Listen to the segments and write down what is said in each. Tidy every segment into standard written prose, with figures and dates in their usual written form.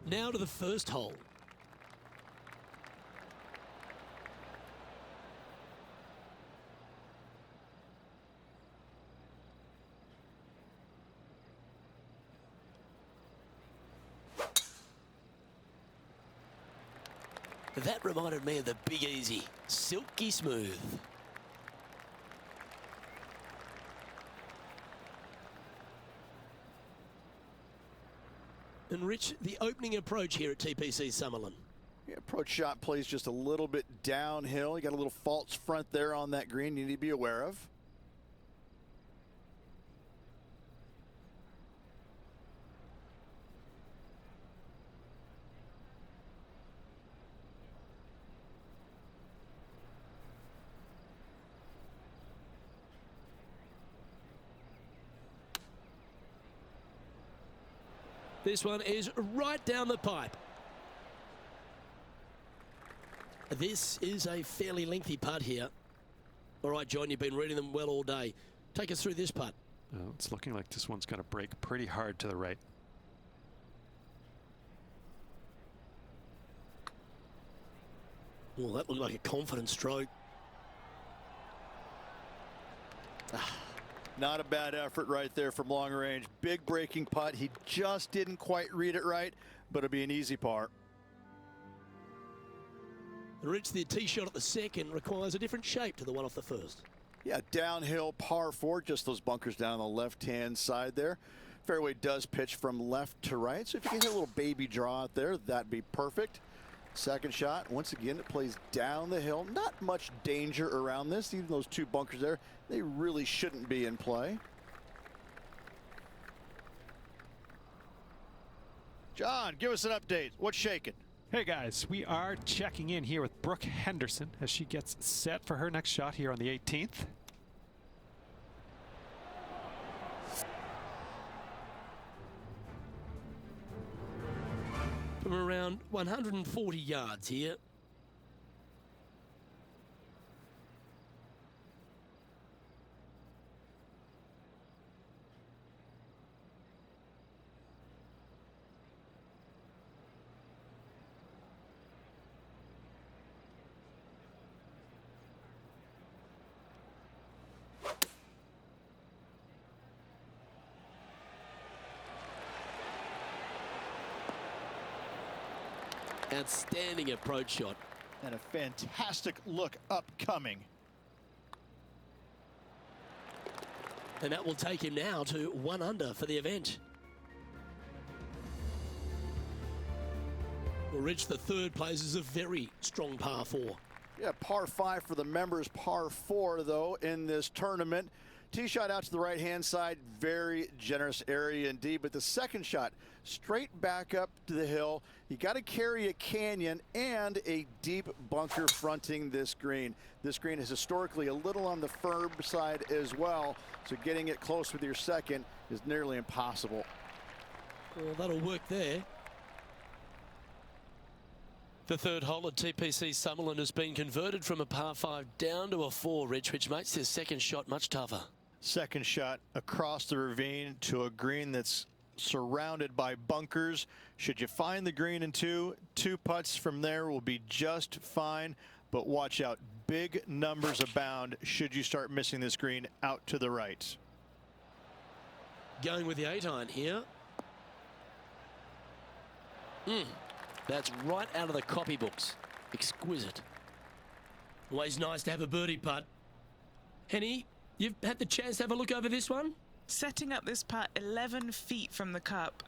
Now to the first hole. That reminded me of the Big Easy, silky smooth. And Rich, the opening approach here at TPC Summerlin. Yeah, approach shot plays just a little bit downhill. You got a little false front there on that green you need to be aware of. This one is right down the pipe. This is a fairly lengthy putt here. All right, John, you've been reading them well all day. Take us through this putt. It's looking like this one's going to break pretty hard to the right. Well, that looked like a confident stroke. Not a bad effort right there from long range. Big breaking putt. He just didn't quite read it right, but it'll be an easy par. Rich, the tee shot at the second requires a different shape to the one off the first. Yeah, downhill par 4, just those bunkers down on the left-hand side there. Fairway does pitch from left to right, so if you can hit a little baby draw out there, that'd be perfect. Second shot, once again, it plays down the hill. Not much danger around this. Even those 2 bunkers there, they really shouldn't be in play. John, give us an update. What's shaking? Hey guys, we are checking in here with Brooke Henderson as she gets set for her next shot here on the 18th. From around 140 yards here. Outstanding approach shot. And a fantastic look upcoming. And that will take him now to 1 under for the event. Well, Rich, the third place is a very strong par 4. Yeah, par 5 for the members, par 4 though in this tournament. Tee shot out to the right-hand side, very generous area indeed. But the second shot, straight back up to the hill. You got to carry a canyon and a deep bunker fronting this green. This green is historically a little on the firm side as well, so getting it close with your second is nearly impossible. Well, that'll work there. The third hole at TPC Summerlin has been converted from a par 5 down to a 4, Rich, which makes his second shot much tougher. Second shot across the ravine to a green that's surrounded by bunkers. Should you find the green in 2 putts from there will be just fine. But watch out, big numbers abound should you start missing this green out to the right. Going with the 8-iron here. That's right out of the copybooks. Exquisite. Always nice to have a birdie putt. Henny, you've had the chance to have a look over this one? Setting up this putt 11 feet from the cup.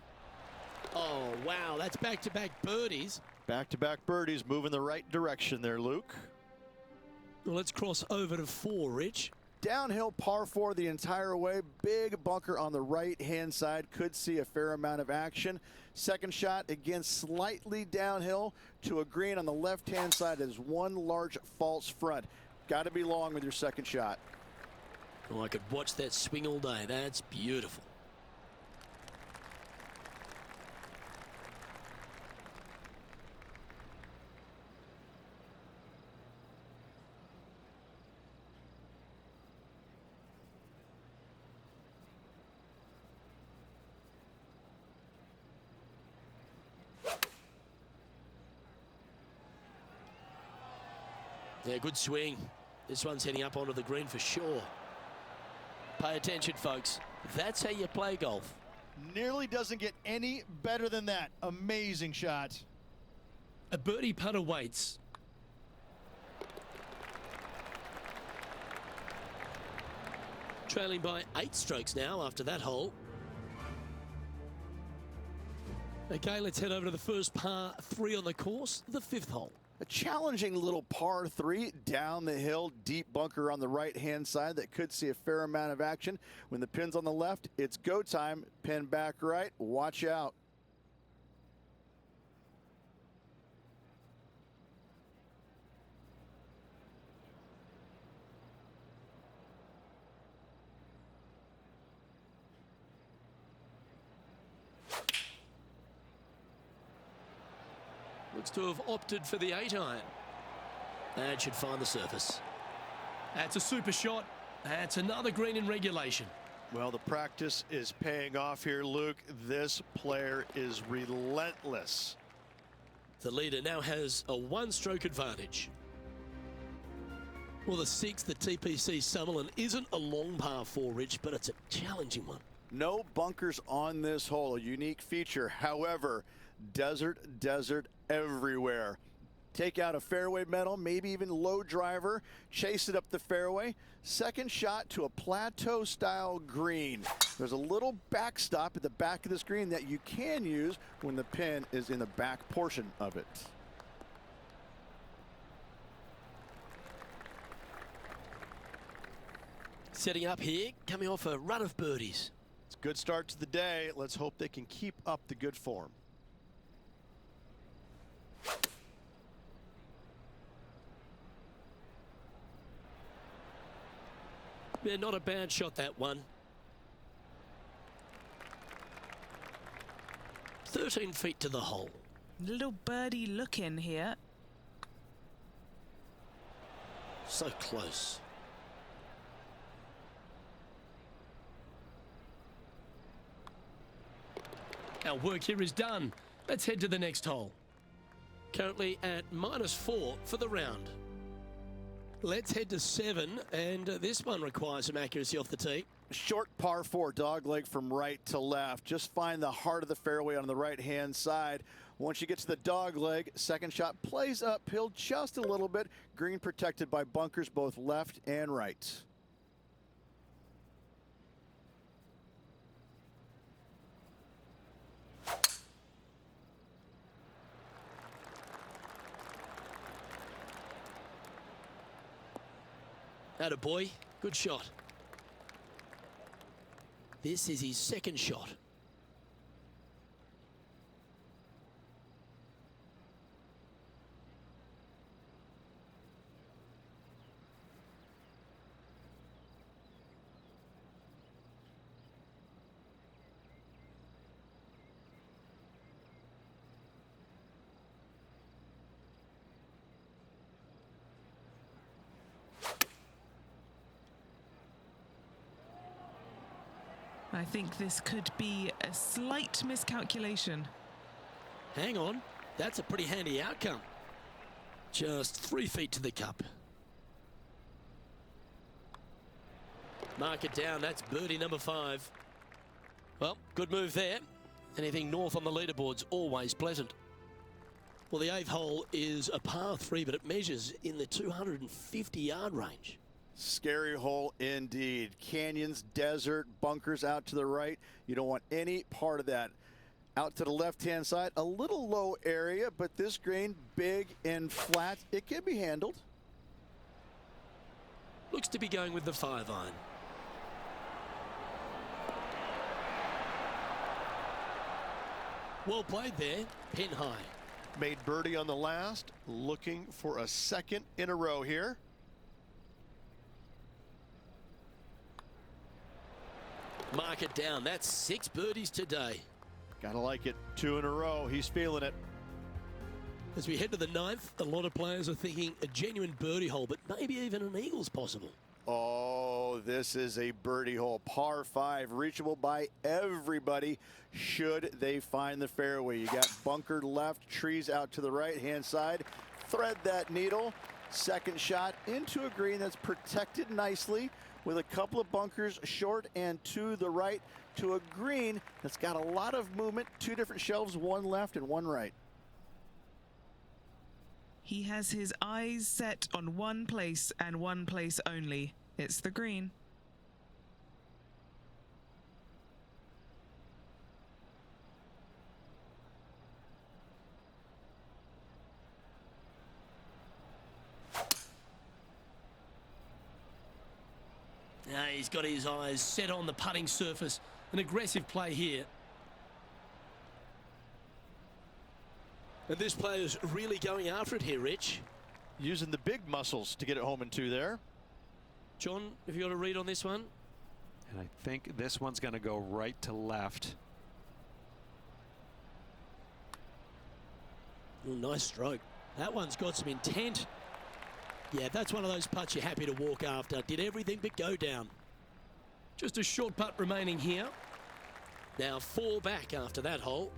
Oh, wow, that's back-to-back birdies. Back-to-back birdies, moving the right direction there, Luke. Well, let's cross over to 4, Rich. Downhill par 4 the entire way. Big bunker on the right-hand side. Could see a fair amount of action. Second shot, again, slightly downhill to a green on the left-hand side. There's one large false front. Got to be long with your second shot. Oh, I could watch that swing all day. That's beautiful. Yeah, good swing. This one's heading up onto the green for sure. Pay attention, folks. That's how you play golf. Nearly doesn't get any better than that. Amazing shot. A birdie putt awaits. Trailing by 8 strokes now after that hole. Okay, let's head over to the first par 3 on the course, the 5th hole. A challenging little par 3 down the hill, deep bunker on the right-hand side that could see a fair amount of action. When the pin's on the left, it's go time. Pin back right. Watch out. Looks to have opted for the 8-iron. That should find the surface. That's a super shot. That's another green in regulation. Well, the practice is paying off here, Luke. This player is relentless. The leader now has a 1-stroke advantage. Well, the 6th, the TPC Summerlin, isn't a long par 4, Rich, but it's a challenging one. No bunkers on this hole, a unique feature. However, desert everywhere. Take out a fairway metal, maybe even low driver, chase it up the fairway. Second shot to a plateau style green. There's a little backstop at the back of this green that you can use when the pin is in the back portion of it. Setting up here, coming off a run of birdies. It's a good start to the day. Let's hope they can keep up the good form. Yeah, not a bad shot, that one. 13 feet to the hole. Little birdie look in here. So close. Our work here is done. Let's head to the next hole. Currently at -4 for the round. Let's head to 7, and this one requires some accuracy off the tee. Short par 4, dog leg from right to left. Just find the heart of the fairway on the right-hand side. Once you get to the dog leg, second shot plays uphill just a little bit. Green protected by bunkers both left and right. Atta boy, good shot. This is his second shot. I think this could be a slight miscalculation. Hang on, that's a pretty handy outcome. Just 3 feet to the cup. Mark it down, that's birdie number 5. Well, good move there. Anything north on the leaderboard's always pleasant. Well, the 8th hole is a par 3, but it measures in the 250-yard range. Scary hole indeed. Canyons, desert, bunkers out to the right. You don't want any part of that. Out to the left-hand side, a little low area, but this green, big and flat, it can be handled. Looks to be going with the 5-iron. Well played there, pin high. Made birdie on the last, looking for a second in a row here. Mark it down. That's 6 birdies today. Gotta like it. 2 in a row. He's feeling it. As we head to the 9th, a lot of players are thinking a genuine birdie hole, but maybe even an eagle's possible. Oh, this is a birdie hole. Par 5, reachable by everybody should they find the fairway. You got bunkered left, trees out to the right-hand side. Thread that needle. Second shot into a green that's protected nicely with a couple of bunkers short and to the right, to a green that's got a lot of movement. Two different shelves, one left and one right. He has his eyes set on one place and one place only. It's the green. Now he's got his eyes set on the putting surface. An aggressive play here. And this player's really going after it here, Rich. Using the big muscles to get it home in two there. John, have you got a read on this one? And I think this one's going to go right to left. Oh, nice stroke. That one's got some intent. Yeah, that's one of those putts you're happy to walk after. Did everything but go down. Just a short putt remaining here. Now 4 back after that hole.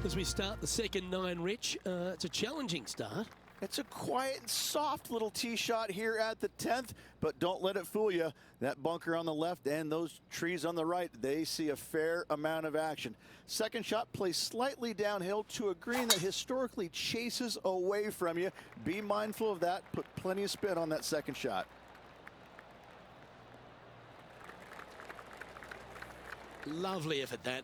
As we start the second 9, Rich, it's a challenging start. It's a quiet and soft little tee shot here at the 10th, but don't let it fool you. That bunker on the left and those trees on the right, they see a fair amount of action. Second shot plays slightly downhill to a green that historically chases away from you. Be mindful of that. Put plenty of spin on that second shot. Lovely effort, that.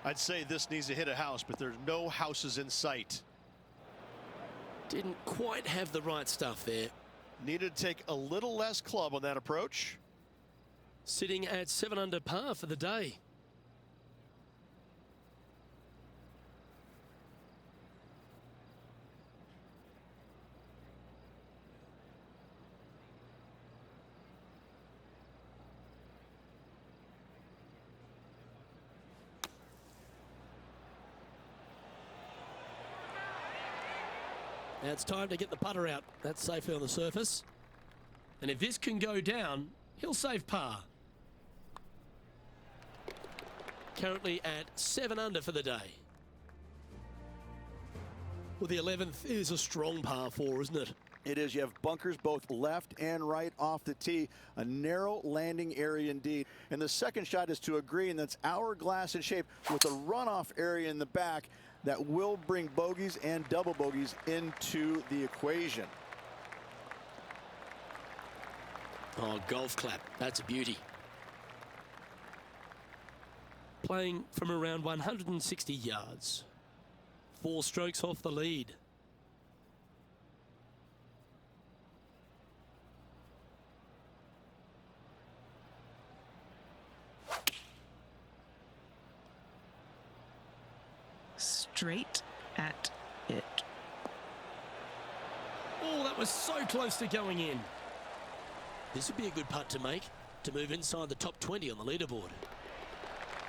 I'd say this needs to hit a house, but there's no houses in sight. Didn't quite have the right stuff there. Needed to take a little less club on that approach. Sitting at 7 under par for the day. Now it's time to get the putter out. That's safely on the surface. And if this can go down, he'll save par. Currently at 7 under for the day. Well, the 11th is a strong par 4, isn't it? It is. You have bunkers both left and right off the tee. A narrow landing area indeed. And the second shot is to a green that's hourglass in shape with a runoff area in the back that will bring bogeys and double bogeys into the equation. Oh, golf clap. That's a beauty. Playing from around 160 yards. 4 strokes off the lead. Straight at it. Oh, that was so close to going in. This would be a good putt to make to move inside the top 20 on the leaderboard.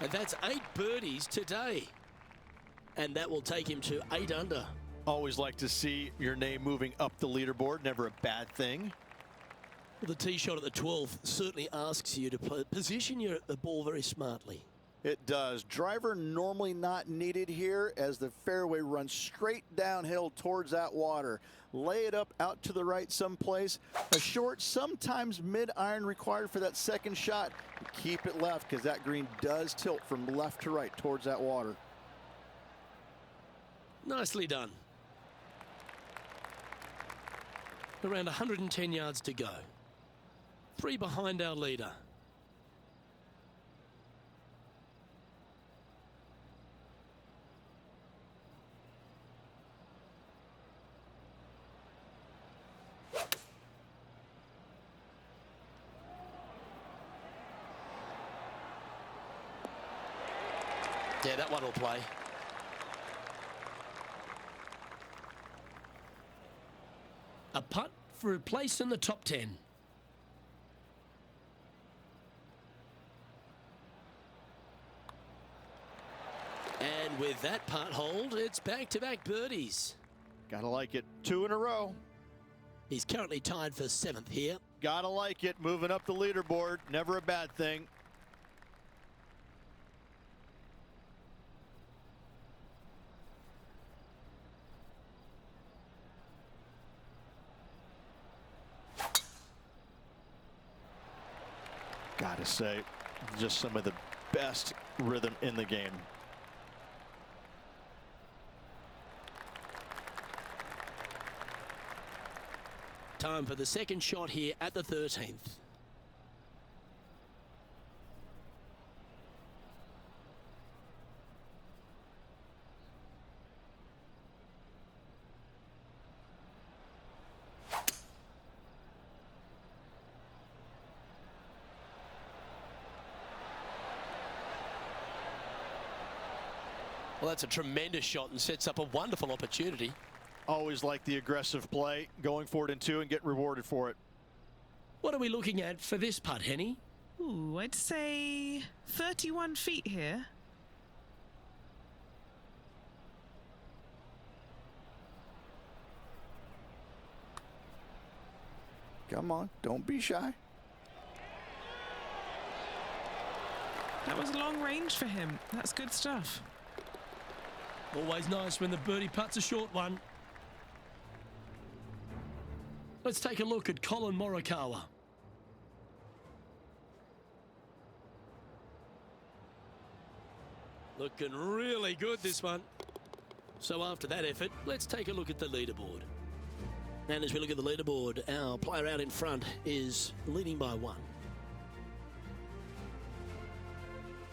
And that's 8 birdies today. And that will take him to 8 under. Always like to see your name moving up the leaderboard. Never a bad thing. Well, the tee shot at the 12th certainly asks you to position your ball very smartly. It does. Driver normally not needed here as the fairway runs straight downhill towards that water. Lay it up out to the right someplace. A short, sometimes mid-iron required for that second shot. Keep it left because that green does tilt from left to right towards that water. Nicely done. Around 110 yards to go. 3 behind our leader. Yeah, that one will play. A putt for a place in the top 10. And with that putt hold, it's back-to-back birdies. Gotta like it. 2 in a row. He's currently tied for 7th here. Gotta like it. Moving up the leaderboard. Never a bad thing. Gotta say, just some of the best rhythm in the game. Time for the second shot here at the 13th. Well, that's a tremendous shot and sets up a wonderful opportunity. Always like the aggressive play, going for it in 2 and get rewarded for it. What are we looking at for this putt, Henny? Ooh, I'd say 31 feet here. Come on, don't be shy. That was long range for him. That's good stuff. Always nice when the birdie putt's a short one. Let's take a look at Colin Morikawa. Looking really good, this one. So after that effort, let's take a look at the leaderboard. And as we look at the leaderboard, our player out in front is leading by 1.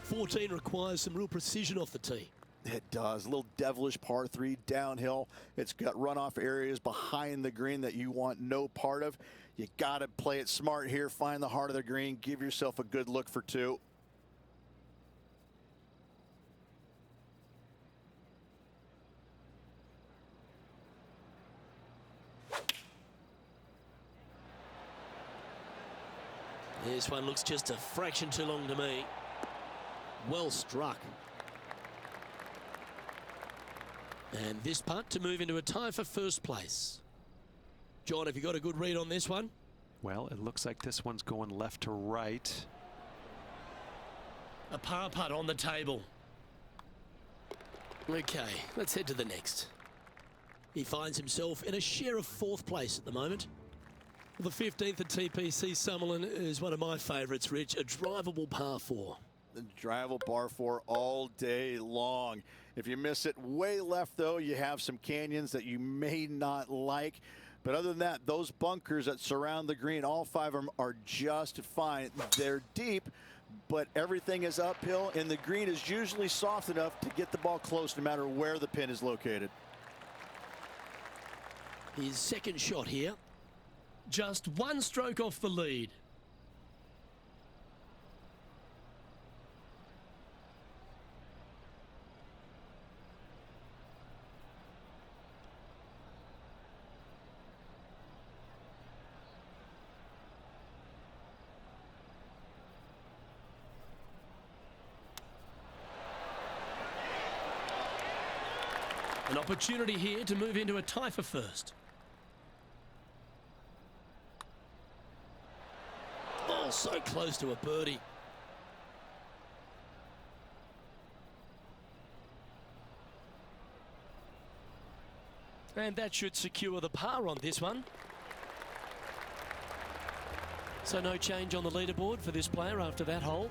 14 requires some real precision off the tee. It does. A little devilish par 3 downhill. It's got runoff areas behind the green that you want no part of. You got to play it smart here. Find the heart of the green. Give yourself a good look for 2. This one looks just a fraction too long to me. Well struck. And this putt to move into a tie for first place. John, have you got a good read on this one? Well, it looks like this one's going left to right. A par putt on the table. Okay, let's head to the next. He finds himself in a share of 4th place at the moment. The 15th at TPC Summerlin is one of my favourites, Rich. A drivable par 4. The drivable par 4 all day long. If you miss it way left, though, you have some canyons that you may not like. But other than that, those bunkers that surround the green, all 5 of them are just fine. They're deep, but everything is uphill, and the green is usually soft enough to get the ball close no matter where the pin is located. His second shot here. Just 1 stroke off the lead. An opportunity here to move into a tie for first. Oh, so close to a birdie. And that should secure the par on this one. So no change on the leaderboard for this player after that hole.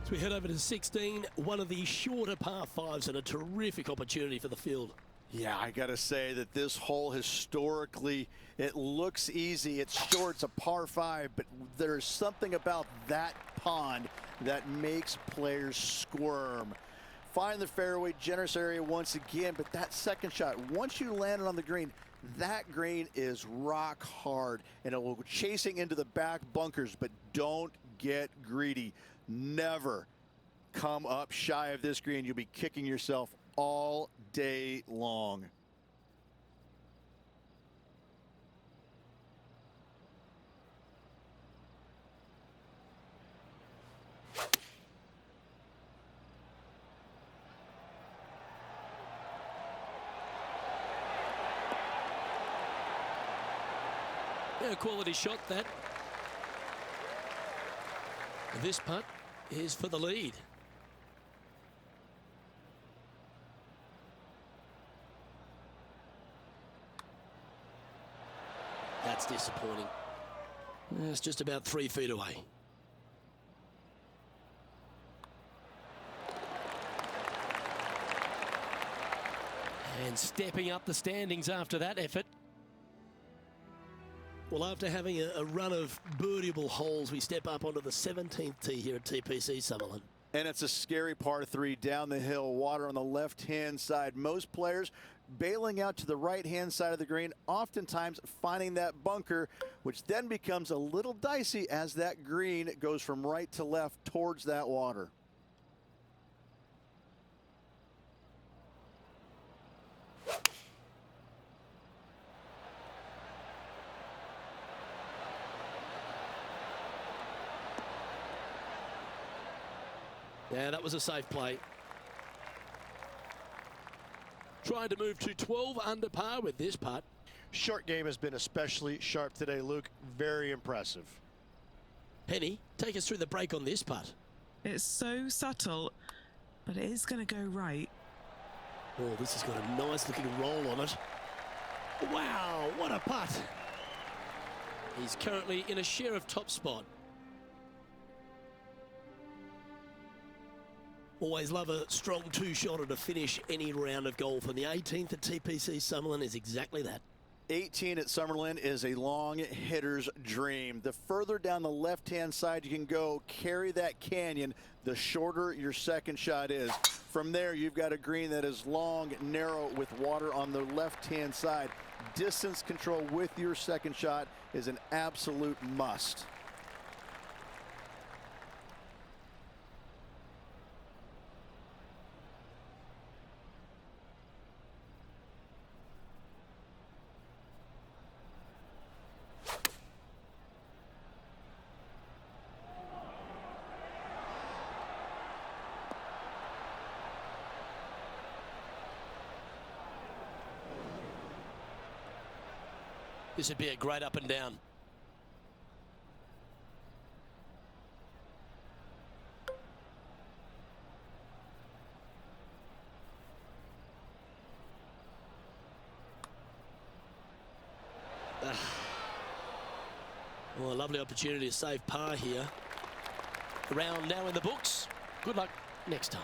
As we head over to 16, one of the shorter par 5s and a terrific opportunity for the field. Yeah, I got to say that this hole historically, it looks easy. It's short, it's a par 5, but there's something about that pond that makes players squirm. Find the fairway, generous area once again, but that second shot, once you land it on the green, that green is rock hard, and it will go chasing into the back bunkers, but don't get greedy. Never come up shy of this green, you'll be kicking yourself all day long. Yeah, quality shot that. This putt is for the lead. That's disappointing. It's just about 3 feet away. And stepping up the standings after that effort. Well, after having a run of birdieable holes, we step up onto the 17th tee here at TPC Summerlin. And it's a scary par 3 down the hill, water on the left-hand side. Most players bailing out to the right-hand side of the green, oftentimes finding that bunker, which then becomes a little dicey as that green goes from right to left towards that water. Yeah, that was a safe play. Trying to move to 12 under par with this putt. Short game has been especially sharp today, Luke. Very impressive. Penny, take us through the break on this putt. It's so subtle, but it is going to go right. Oh, this has got a nice looking roll on it. Wow, what a putt. He's currently in a share of top spot. Always love a strong two-shotter to finish any round of golf, and the 18th at TPC Summerlin is exactly that. 18 at Summerlin is a long hitter's dream. The further down the left-hand side you can go, carry that canyon, the shorter your second shot is. From there, you've got a green that is long, narrow, with water on the left-hand side. Distance control with your second shot is an absolute must. This would be a great up and down. Well, a lovely opportunity to save par here. The round now in the books. Good luck next time.